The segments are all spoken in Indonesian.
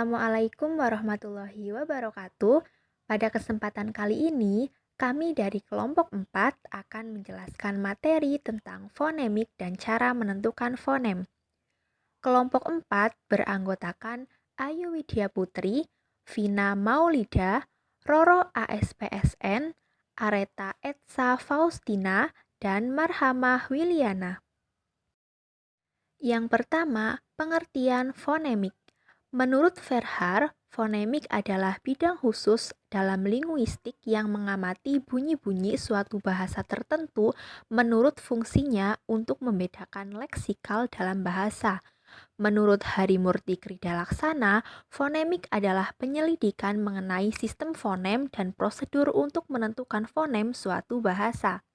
Assalamualaikum warahmatullahi wabarakatuh. Pada kesempatan kali ini, kami dari kelompok 4 akan menjelaskan materi tentang fonemik dan cara menentukan fonem. Kelompok 4 beranggotakan Ayu Widya Putri, Vina Maulida, Roro ASPSN, Areta Etsa Faustina, dan Marhamah Wiliana. Yang pertama, pengertian fonemik. Menurut Verhaar, fonemik adalah bidang khusus dalam linguistik yang mengamati bunyi-bunyi suatu bahasa tertentu menurut fungsinya untuk membedakan leksikal dalam bahasa. Menurut Harimurti Kridalaksana, fonemik adalah penyelidikan mengenai sistem fonem dan prosedur untuk menentukan fonem suatu bahasa.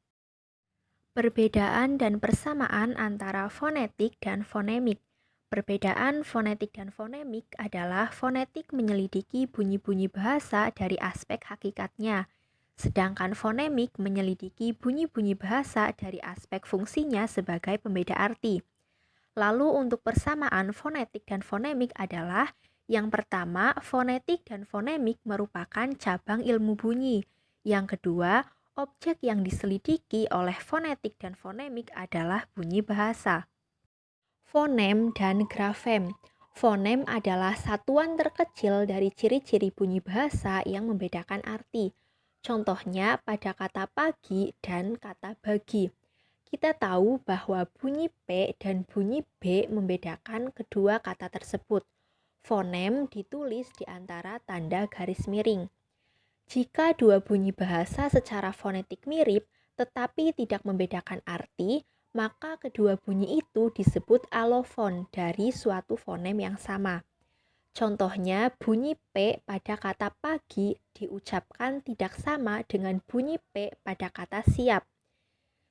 Perbedaan dan persamaan antara fonetik dan fonemik. Perbedaan fonetik dan fonemik adalah fonetik menyelidiki bunyi-bunyi bahasa dari aspek hakikatnya, sedangkan fonemik menyelidiki bunyi-bunyi bahasa dari aspek fungsinya sebagai pembeda arti. Lalu untuk persamaan fonetik dan fonemik adalah yang pertama, fonetik dan fonemik merupakan cabang ilmu bunyi. Yang kedua, objek yang diselidiki oleh fonetik dan fonemik adalah bunyi bahasa. Fonem dan grafem. Fonem adalah satuan terkecil dari ciri-ciri bunyi bahasa yang membedakan arti. Contohnya pada kata pagi dan kata bagi. Kita tahu bahwa bunyi P dan bunyi B membedakan kedua kata tersebut. Fonem ditulis di antara tanda garis miring. Jika dua bunyi bahasa secara fonetik mirip, tetapi tidak membedakan arti, maka kedua bunyi itu disebut alofon dari suatu fonem yang sama. Contohnya, bunyi P pada kata pagi diucapkan tidak sama dengan bunyi P pada kata siap.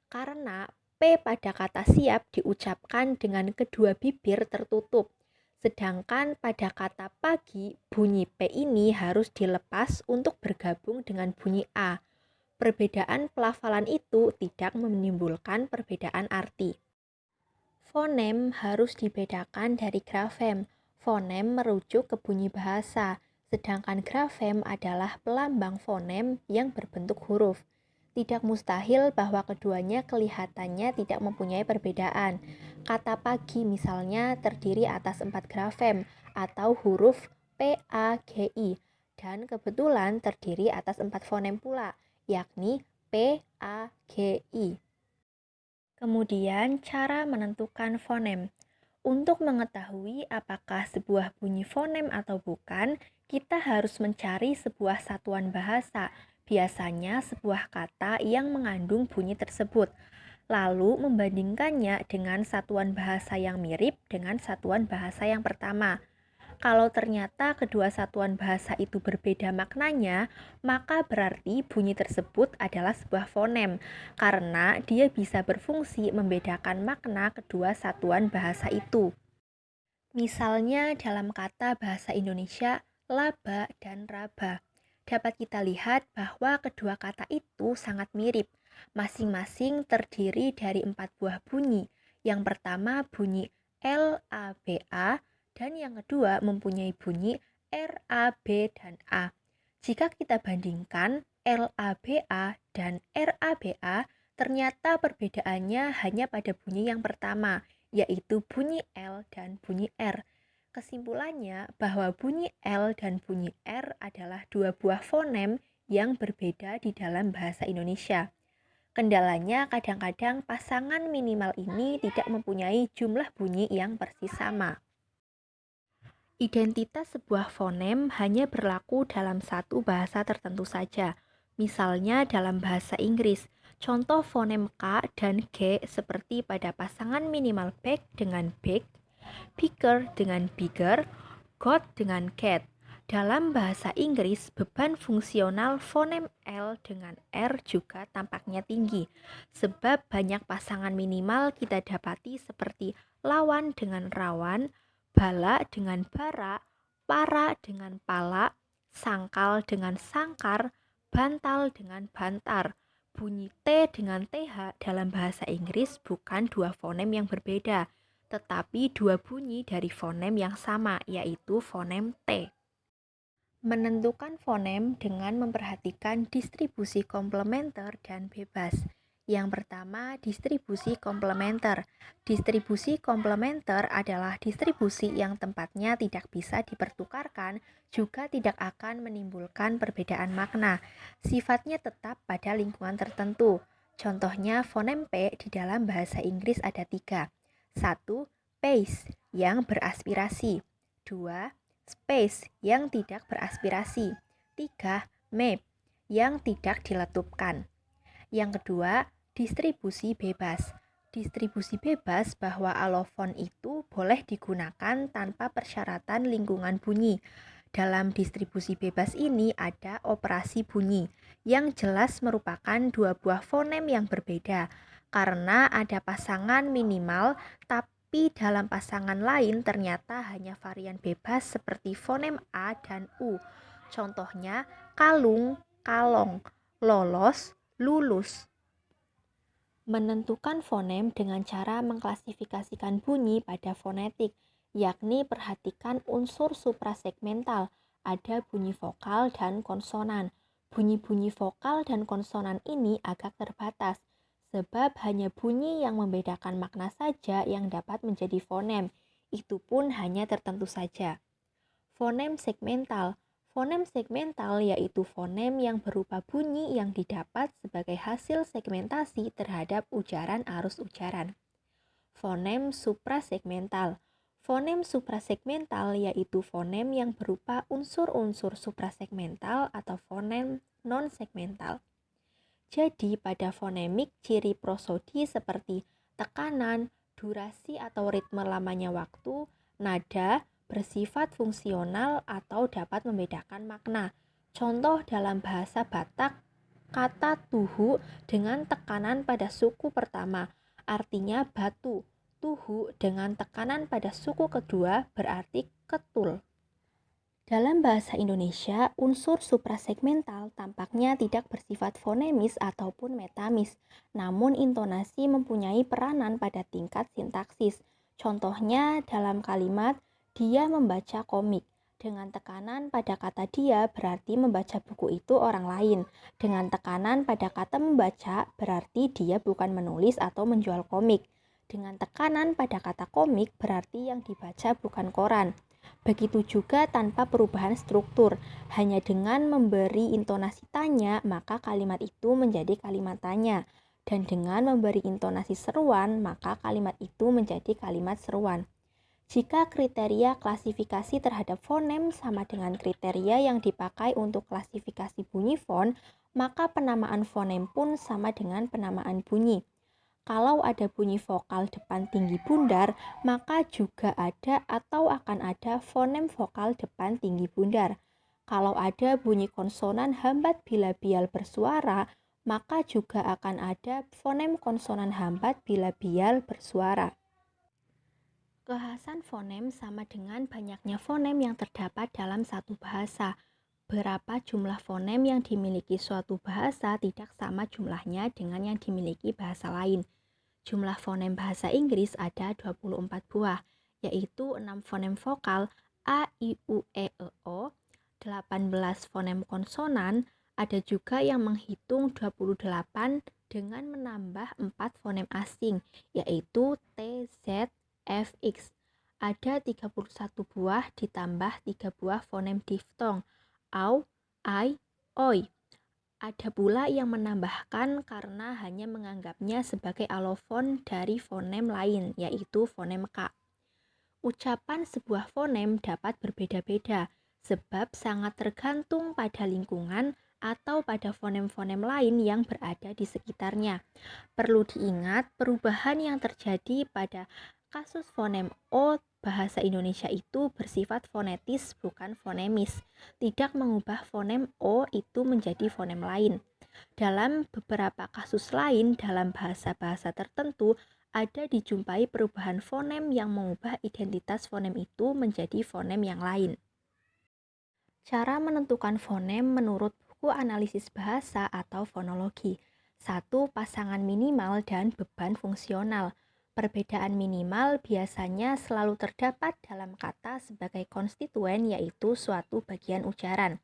Karena P pada kata siap diucapkan dengan kedua bibir tertutup. Sedangkan pada kata pagi, bunyi P ini harus dilepas untuk bergabung dengan bunyi A. Perbedaan pelafalan itu tidak menimbulkan perbedaan arti. Fonem harus dibedakan dari grafem. Fonem merujuk ke bunyi bahasa, sedangkan grafem adalah pelambang fonem yang berbentuk huruf. Tidak mustahil bahwa keduanya kelihatannya tidak mempunyai perbedaan. Kata pagi misalnya terdiri atas 4 grafem atau huruf P, A, G, I, dan kebetulan terdiri atas 4 fonem pula, yakni P, A, G, I. Kemudian cara menentukan fonem. Untuk mengetahui apakah sebuah bunyi fonem atau bukan, kita harus mencari sebuah satuan bahasa, biasanya sebuah kata yang mengandung bunyi tersebut, lalu membandingkannya dengan satuan bahasa yang mirip dengan satuan bahasa yang pertama. Kalau ternyata kedua satuan bahasa itu berbeda maknanya, maka berarti bunyi tersebut adalah sebuah fonem, karena dia bisa berfungsi membedakan makna kedua satuan bahasa itu. Misalnya dalam kata bahasa Indonesia, laba dan raba. Dapat kita lihat bahwa kedua kata itu sangat mirip, masing-masing terdiri dari 4 buah bunyi. Yang pertama bunyi L-A-B-A, dan yang kedua mempunyai bunyi R-A-B dan A. Jika kita bandingkan L-A-B-A dan R-A-B-A, ternyata perbedaannya hanya pada bunyi yang pertama, yaitu bunyi L dan bunyi R. Kesimpulannya bahwa bunyi L dan bunyi R adalah dua buah fonem yang berbeda di dalam bahasa Indonesia. Kendalanya kadang-kadang pasangan minimal ini tidak mempunyai jumlah bunyi yang persis sama. Identitas sebuah fonem hanya berlaku dalam satu bahasa tertentu saja. Misalnya dalam bahasa Inggris, contoh fonem K dan G seperti pada pasangan minimal back dengan big, bigger dengan bigger, got dengan cat. Dalam bahasa Inggris, beban fungsional fonem L dengan R juga tampaknya tinggi, sebab banyak pasangan minimal kita dapati seperti lawan dengan rawan, bala dengan bara, para dengan pala, sangkal dengan sangkar, bantal dengan bantar. Bunyi T dengan TH dalam bahasa Inggris bukan dua fonem yang berbeda, tetapi dua bunyi dari fonem yang sama, yaitu fonem T. Menentukan fonem dengan memperhatikan distribusi komplementer dan bebas. Yang pertama, distribusi komplementer. Distribusi komplementer adalah distribusi yang tempatnya tidak bisa dipertukarkan, juga tidak akan menimbulkan perbedaan makna. Sifatnya tetap pada lingkungan tertentu. Contohnya, fonem P di dalam bahasa Inggris ada 3. 1. Pace yang beraspirasi. 2. Space yang tidak beraspirasi. 3. Map yang tidak diletupkan. Yang kedua, distribusi bebas. Distribusi bebas bahwa alofon itu boleh digunakan tanpa persyaratan lingkungan bunyi. Dalam distribusi bebas ini ada operasi bunyi yang jelas merupakan dua buah fonem yang berbeda karena ada pasangan minimal tapi dalam pasangan lain ternyata hanya varian bebas seperti fonem A dan U. Contohnya kalung, kalong, lolos, lulus. Menentukan fonem dengan cara mengklasifikasikan bunyi pada fonetik, yakni perhatikan unsur suprasegmental, ada bunyi vokal dan konsonan. Bunyi-bunyi vokal dan konsonan ini agak terbatas, sebab hanya bunyi yang membedakan makna saja yang dapat menjadi fonem, itu pun hanya tertentu saja. Fonem segmental. Fonem segmental yaitu fonem yang berupa bunyi yang didapat sebagai hasil segmentasi terhadap ujaran arus ujaran. Fonem suprasegmental. Fonem suprasegmental yaitu fonem yang berupa unsur-unsur suprasegmental atau fonem non-segmental. Jadi pada fonemik ciri prosodi seperti tekanan, durasi atau ritme lamanya waktu, nada, bersifat fungsional atau dapat membedakan makna. Contoh dalam bahasa Batak, kata tuhu dengan tekanan pada suku pertama artinya batu. Tuhu dengan tekanan pada suku kedua berarti ketul. Dalam bahasa Indonesia, unsur suprasegmental tampaknya tidak bersifat fonemis ataupun metamis, namun intonasi mempunyai peranan pada tingkat sintaksis. Contohnya dalam kalimat, dia membaca komik. Dengan tekanan pada kata dia berarti membaca buku itu orang lain. Dengan tekanan pada kata membaca berarti dia bukan menulis atau menjual komik. Dengan tekanan pada kata komik berarti yang dibaca bukan koran. Begitu juga tanpa perubahan struktur, hanya dengan memberi intonasi tanya, maka kalimat itu menjadi kalimat tanya. Dan dengan memberi intonasi seruan, maka kalimat itu menjadi kalimat seruan. Jika kriteria klasifikasi terhadap fonem sama dengan kriteria yang dipakai untuk klasifikasi bunyi fon, maka penamaan fonem pun sama dengan penamaan bunyi. Kalau ada bunyi vokal depan tinggi bundar, maka juga ada atau akan ada fonem vokal depan tinggi bundar. Kalau ada bunyi konsonan hambat bila-bial bersuara, maka juga akan ada fonem konsonan hambat bila-bial bersuara. Kekhasan fonem sama dengan banyaknya fonem yang terdapat dalam satu bahasa. Berapa jumlah fonem yang dimiliki suatu bahasa tidak sama jumlahnya dengan yang dimiliki bahasa lain. Jumlah fonem bahasa Inggris ada 24 buah, yaitu 6 fonem vokal A, I, U, E, O, 18 fonem konsonan, ada juga yang menghitung 28 dengan menambah 4 fonem asing, yaitu T, Z, F, X. Ada 31 buah ditambah 3 buah fonem diftong, AU, I, OI. Ada pula yang menambahkan karena hanya menganggapnya sebagai alofon dari fonem lain, yaitu fonem K. Ucapan sebuah fonem dapat berbeda-beda, sebab sangat tergantung pada lingkungan atau pada fonem-fonem lain yang berada di sekitarnya. Perlu diingat, perubahan yang terjadi pada kasus fonem O bahasa Indonesia itu bersifat fonetis bukan fonemis, tidak mengubah fonem O itu menjadi fonem lain. Dalam beberapa kasus lain dalam bahasa-bahasa tertentu ada dijumpai perubahan fonem yang mengubah identitas fonem itu menjadi fonem yang lain. Cara menentukan fonem menurut buku analisis bahasa atau fonologi. 1. Pasangan minimal dan beban fungsional. Perbedaan minimal biasanya selalu terdapat dalam kata sebagai konstituen, yaitu suatu bagian ujaran.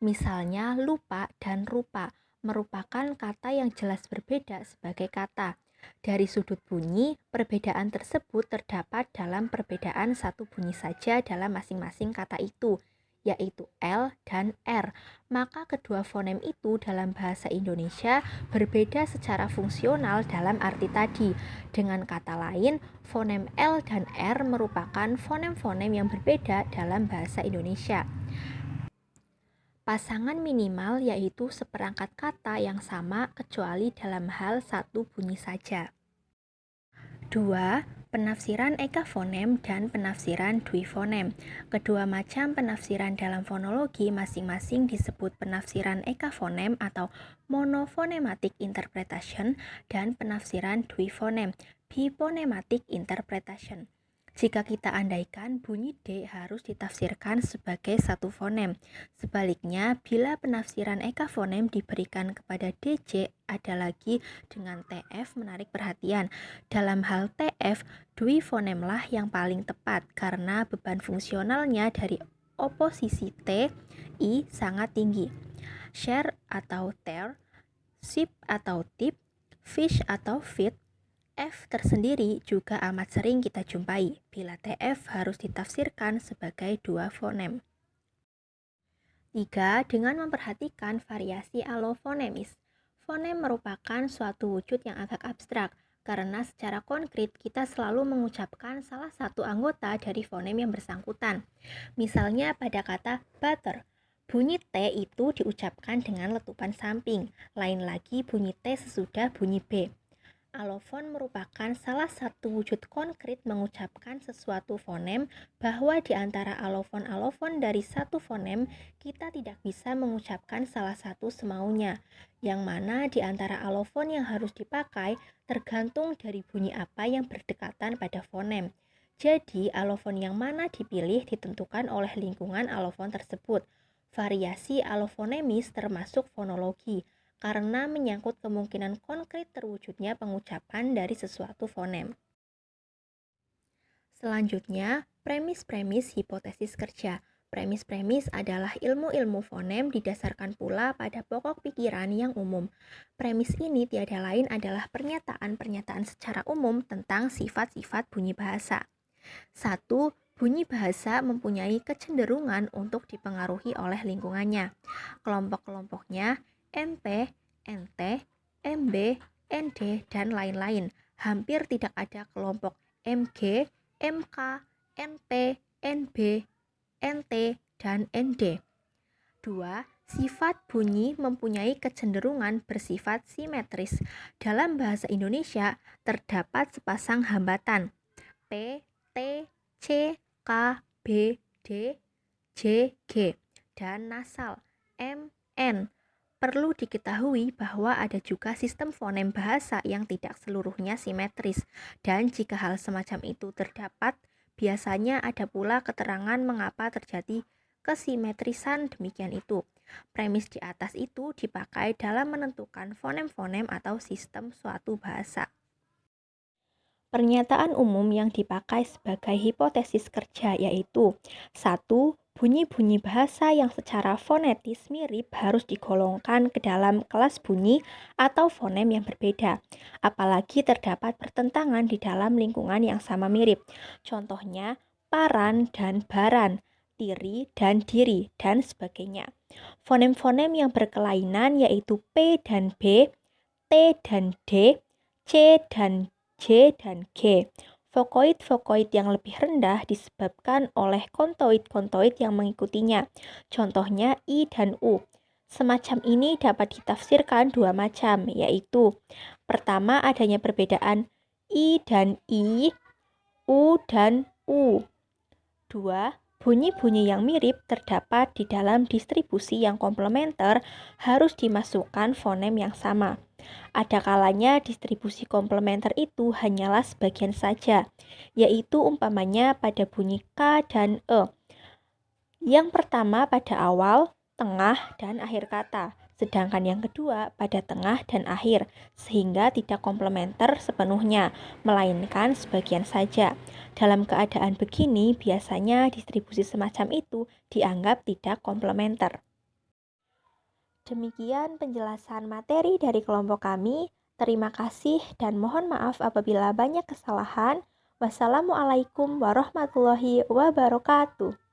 Misalnya lupa dan rupa merupakan kata yang jelas berbeda sebagai kata. Dari sudut bunyi, perbedaan tersebut terdapat dalam perbedaan satu bunyi saja dalam masing-masing kata itu, yaitu L dan R. Maka kedua fonem itu dalam bahasa Indonesia berbeda secara fungsional dalam arti tadi. Dengan kata lain, fonem L dan R merupakan fonem-fonem yang berbeda dalam bahasa Indonesia. Pasangan minimal yaitu seperangkat kata yang sama kecuali dalam hal satu bunyi saja. 2. Penafsiran ekafonem dan penafsiran duifonem. Kedua macam penafsiran dalam fonologi masing-masing disebut penafsiran ekafonem atau monophonematic interpretation dan penafsiran duifonem, biphonematic interpretation. Jika kita andaikan bunyi D harus ditafsirkan sebagai satu fonem. Sebaliknya, bila penafsiran ekafonem diberikan kepada DJ, ada lagi dengan TF menarik perhatian. Dalam hal TF, duifonemlah yang paling tepat karena beban fungsionalnya dari oposisi T, I sangat tinggi. Share atau tear, sip atau tip, fish atau feed, F tersendiri juga amat sering kita jumpai bila TF harus ditafsirkan sebagai dua fonem. 3. Dengan memperhatikan variasi alofonemis. Fonem merupakan suatu wujud yang agak abstrak karena secara konkret kita selalu mengucapkan salah satu anggota dari fonem yang bersangkutan. Misalnya pada kata butter, bunyi T itu diucapkan dengan letupan samping, lain lagi bunyi T sesudah bunyi B. Alofon merupakan salah satu wujud konkret mengucapkan sesuatu fonem, bahwa di antara alofon-alofon dari satu fonem, kita tidak bisa mengucapkan salah satu semaunya, yang mana di antara alofon yang harus dipakai tergantung dari bunyi apa yang berdekatan pada fonem. Jadi, alofon yang mana dipilih ditentukan oleh lingkungan alofon tersebut. Variasi alofonemis termasuk fonologi, karena menyangkut kemungkinan konkret terwujudnya pengucapan dari sesuatu fonem. Selanjutnya, premis-premis hipotesis kerja. Premis-premis adalah ilmu-ilmu fonem didasarkan pula pada pokok pikiran yang umum. Premis ini tiada lain adalah pernyataan-pernyataan secara umum tentang sifat-sifat bunyi bahasa. 1. Bunyi bahasa mempunyai kecenderungan untuk dipengaruhi oleh lingkungannya. Kelompok-kelompoknya MP, NT, MB, ND, dan lain-lain. Hampir tidak ada kelompok MG, MK, NP, NB, NT, dan ND. 2. Sifat bunyi mempunyai kecenderungan bersifat simetris. Dalam bahasa Indonesia terdapat sepasang hambatan P, T, C, K, B, D, J, G, dan nasal M, N. Perlu diketahui bahwa ada juga sistem fonem bahasa yang tidak seluruhnya simetris, dan jika hal semacam itu terdapat, biasanya ada pula keterangan mengapa terjadi kesimetrisan demikian itu. Premis di atas itu dipakai dalam menentukan fonem-fonem atau sistem suatu bahasa. Pernyataan umum yang dipakai sebagai hipotesis kerja yaitu 1. Bunyi-bunyi bahasa yang secara fonetis mirip harus digolongkan ke dalam kelas bunyi atau fonem yang berbeda, apalagi terdapat pertentangan di dalam lingkungan yang sama mirip. Contohnya, paran dan baran, tiri dan diri, dan sebagainya. Fonem-fonem yang berkelainan yaitu P dan B, T dan D, C dan J dan G. Vokoid-vokoid yang lebih rendah disebabkan oleh kontoid-kontoid yang mengikutinya. Contohnya I dan U. Semacam ini dapat ditafsirkan dua macam, yaitu pertama adanya perbedaan I dan I, U dan U. 2. Bunyi-bunyi yang mirip terdapat di dalam distribusi yang komplementer harus dimasukkan fonem yang sama. Ada kalanya distribusi komplementer itu hanyalah sebagian saja, yaitu umpamanya pada bunyi K dan E. Yang pertama pada awal, tengah, dan akhir kata, sedangkan yang kedua pada tengah dan akhir, sehingga tidak komplementer sepenuhnya, melainkan sebagian saja. Dalam keadaan begini, biasanya distribusi semacam itu dianggap tidak komplementer. Demikian penjelasan materi dari kelompok kami. Terima kasih dan mohon maaf apabila banyak kesalahan. Wassalamualaikum warahmatullahi wabarakatuh.